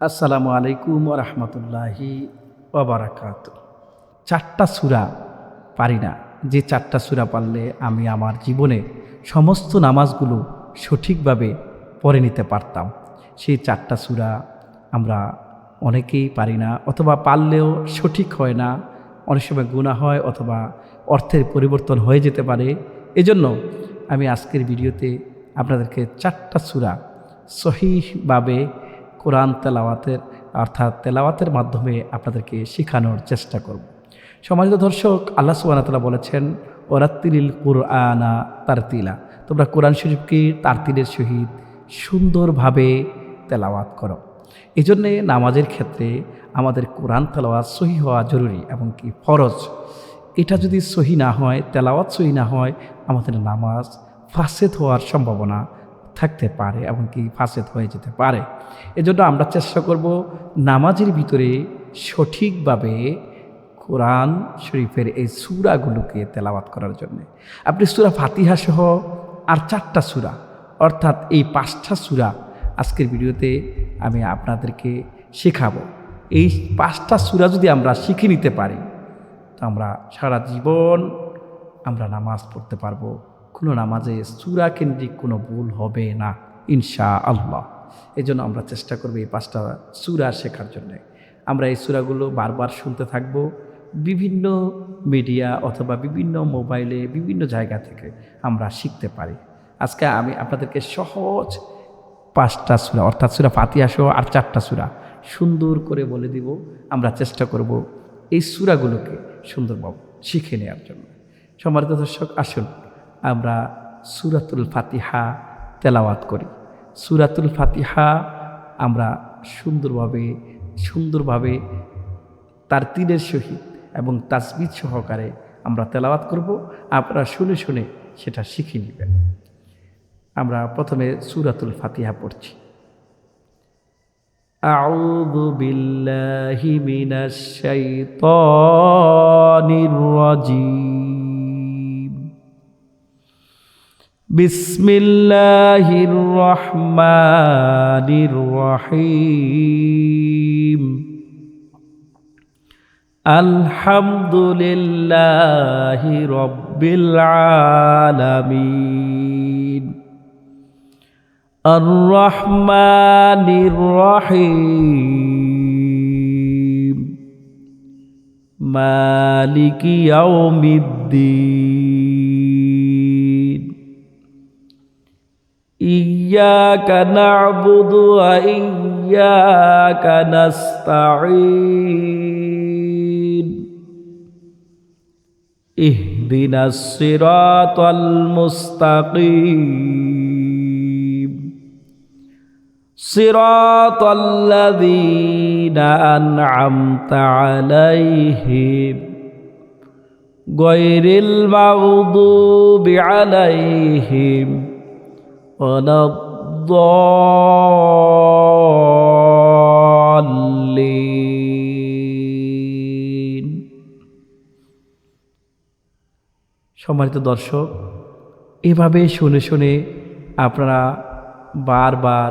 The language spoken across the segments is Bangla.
আসসালামু আলাইকুম ওয়া রাহমাতুল্লাহি ওয়া বারাকাতুহু। ৪টা সূরা পারি না, যে ৪টা সূরা পারলে আমি আমার জীবনে সমস্ত নামাজগুলো সঠিকভাবে পড়ে নিতে পারতাম। সেই ৪টা সূরা আমরা অনেকেই পারি না, অথবা পারলেও সঠিক হয় না, অনেক সময় গুনাহ হয় অথবা অর্থের পরিবর্তন হয়ে যেতে পারে। এজন্য আমি আজকের ভিডিওতে আপনাদেরকে ৪টা সূরা সহিহভাবে কোরআন তেলাওয়াতের তেলাওয়াতের মাধ্যমে আপনাদেরকে শেখানোর চেষ্টা করব। সম্মানিত দর্শক, আল্লাহ সুবহানাহু ওয়া তাআলা বলেছেন, ওয়ারাত্তিলিল কুরআনা তারতিলা, তোমরা কোরআন শরীফকে তারতিলের সহিত সুন্দরভাবে তেলাওয়াত করো। এই জন্যে নামাজের ক্ষেত্রে আমাদের কোরআন তেলাওয়াত সহি হওয়া জরুরি এবং কি ফরজ। এটা যদি সহি না হয়, তেলাওয়াত সহি না হয়, আমাদের নামাজ ফাসেদ হওয়ার সম্ভাবনা থাকতে পারে এবং কি ফাসেদ হয়ে যেতে পারে। এজন্য আমরা চেষ্টা করব নামাজের ভিতরে সঠিকভাবে কোরআন শরীফের এই সূরাগুলোকে তেলাওয়াত করার জন্য। আপনি সূরা ফাতিহা সহ আর 4টা সূরা, অর্থাৎ এই 5টা সূরা আজকের ভিডিওতে আমি আপনাদেরকে শেখাবো। এই 5টা সূরা যদি আমরা শিখে নিতে পারি, তো আমরা সারা জীবন আমরা নামাজ পড়তে পারবো। কোনো নামাজে সূরা কেন্দ্রিক কোনো ভুল হবে না ইনশাআল্লাহ। এই জন্য আমরা চেষ্টা করব এই 5টা সূরা শেখার জন্যে। আমরা এই সূরাগুলো বারবার শুনতে থাকব, বিভিন্ন মিডিয়া অথবা বিভিন্ন মোবাইলে বিভিন্ন জায়গা থেকে আমরা শিখতে পারি। আজকে আমি আপনাদেরকে সহজ 5টা সূরা, অর্থাৎ সূরা ফাতিহা সহ আর 4টা সূরা সুন্দর করে বলে দিব। আমরা চেষ্টা করব এই সূরাগুলোকে সুন্দরভাবে শিখে নেওয়ার জন্য। সম্মানিত দর্শক, আসুন আমরা সূরাতুল ফাতিহা তেলাওয়াত করি। সূরাতুল ফাতিহা আমরা সুন্দরভাবে তারতিলের সহিত এবং তাসবিহ সহকারে আমরা তেলাওয়াত করব। আপনারা শুনে শুনে সেটা শিখে নেবেন। আমরা প্রথমে সূরাতুল ফাতিহা পড়ছি। আউযু বিল্লাহি মিনাশ শাইতানির রাজীম। বিসমিল্লাহির রহমানির রহিম। আলহামদুলিল্লাহি রাব্বিল আলামিন। আর রহমানির রহিম। মালিকি ইয়াউমিদ্দিন। ইয়্যাকা না'বুদু ওয়া ইয়্যাকা নাস্তাঈন। ইহদিনাস সিরাতাল মুস্তাকিম। সিরাতাল্লাযীনা আন'আমতা আলাইহিম গায়রিল মাগদুবি আলাইহিম ওয়ালাদ-দাল্লিন। সম্মানিত দর্শক, এভাবে শুনে শুনে আপনারা বারবার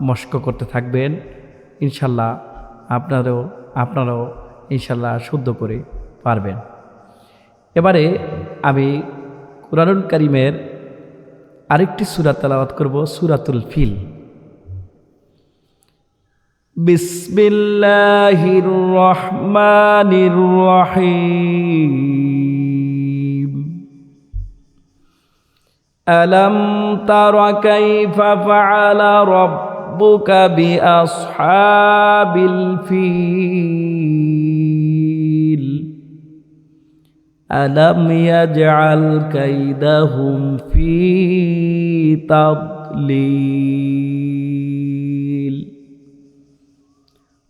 মশক করতে থাকবেন। ইনশাল্লাহ আপনারাও ইনশাল্লাহ শুদ্ধ করে পারবেন। এবারে আমি কুরআনুল কারীমের আরেকটি সূরা তেলাওয়াত করব, সূরাতুল ফিল। বিসমিল্লাহির রহমানির রহিম। আলম তারা কাইফা ফাআলা রাব্বুকা বিআসহাবিল ফিল। আলম ইয়াজআল কাইদাহুম ফি তাদলিল।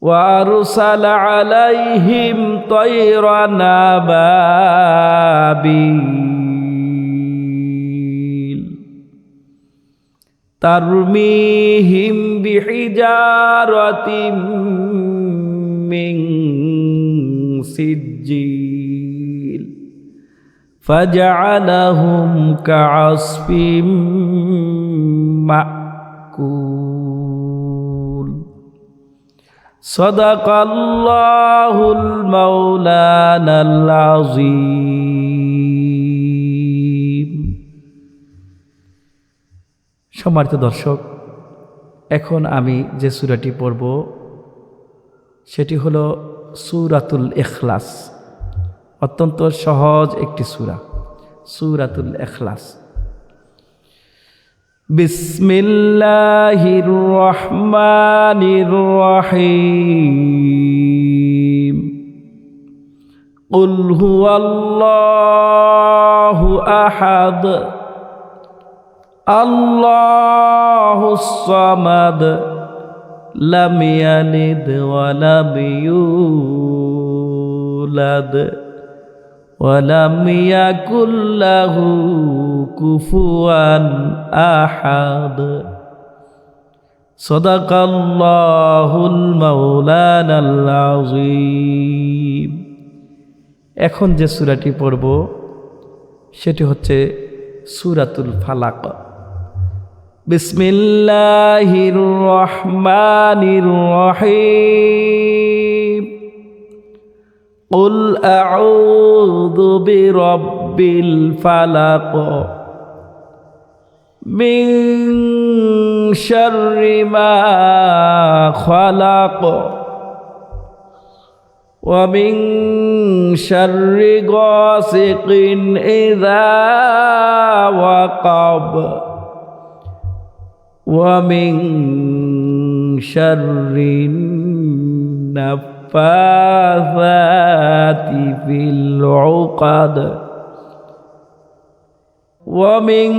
ওয়া আরসালা আলাইহিম তায়রান আবাবিল। তারমিহিম বিহিজারাতিম মিন সিজ্জিল। ফাজআলাহুম কাআসফিম মাকুল। সাদাকাল্লাহুল মাওলানাল আযীম। সম্মানিত দর্শক, এখন আমি যে সূরাটি পড়ব সেটি হলো সূরাতুল ইখলাস। অত্যন্ত সহজ একটি সূরা, সূরাতুল ইখলাস। বিসমিল্লাহির রহমানির রহিম। কুল হুয়াল্লাহু আহাদ, আল্লাহুস সামাদ, লাম ইয়ালিদ ওয়া লাম ইউলাদ ওয়া লাম ইয়াকুল লাহু কুফুয়ান আহাদ। সাদাকাল্লাহুল মাওলানাল আযীম। এখন যে সূরাটি পড়ব সেটি হচ্ছে সূরাতুল ফালাক। বিসমিল্লাহির রহমানির রহিম। কুল আউযু বিরাব্বিল ফালাক, মিন শাররি মা খালাক, ওয়া মিন শাররি গাসিকিন ইযা ওয়াকাব, ওয়া মিন শাররিন নাফাসাতি ফিল উকাদ, ওয়া মিন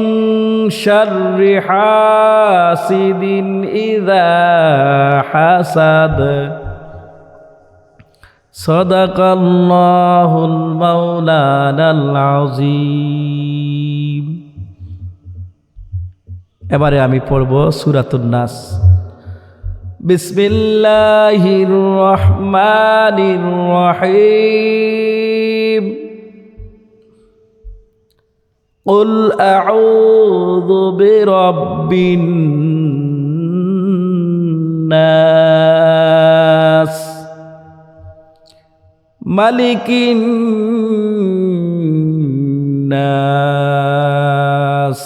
শাররি হাসিদিন ইযা হাসাদ। সাদাকাল্লাহুল মাওলানাল আযীম। এবারে আমি পড়ব সূরাতুন নাস। বিসমিল্লাহির রহমানির রহিম। কুল আউযু বিরাব্বিন নাস, মালিকিন নাস,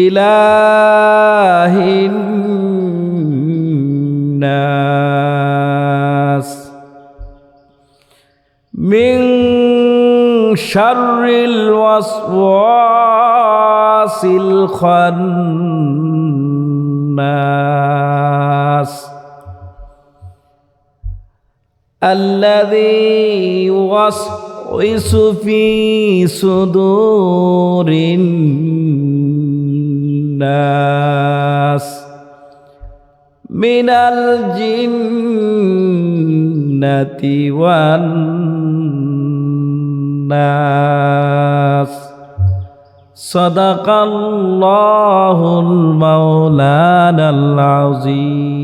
ইলাহিন নাস, মিন শাররিল ওয়াসওয়াসিল খান্নাস, আল্লাযী ইউওয়াসওয়িসু ফী সুদুরিন নাস, মিনাল জিন্নাতি ওয়ান নাস। সাদাকাল্লাহুল মাওলানাল আযীম।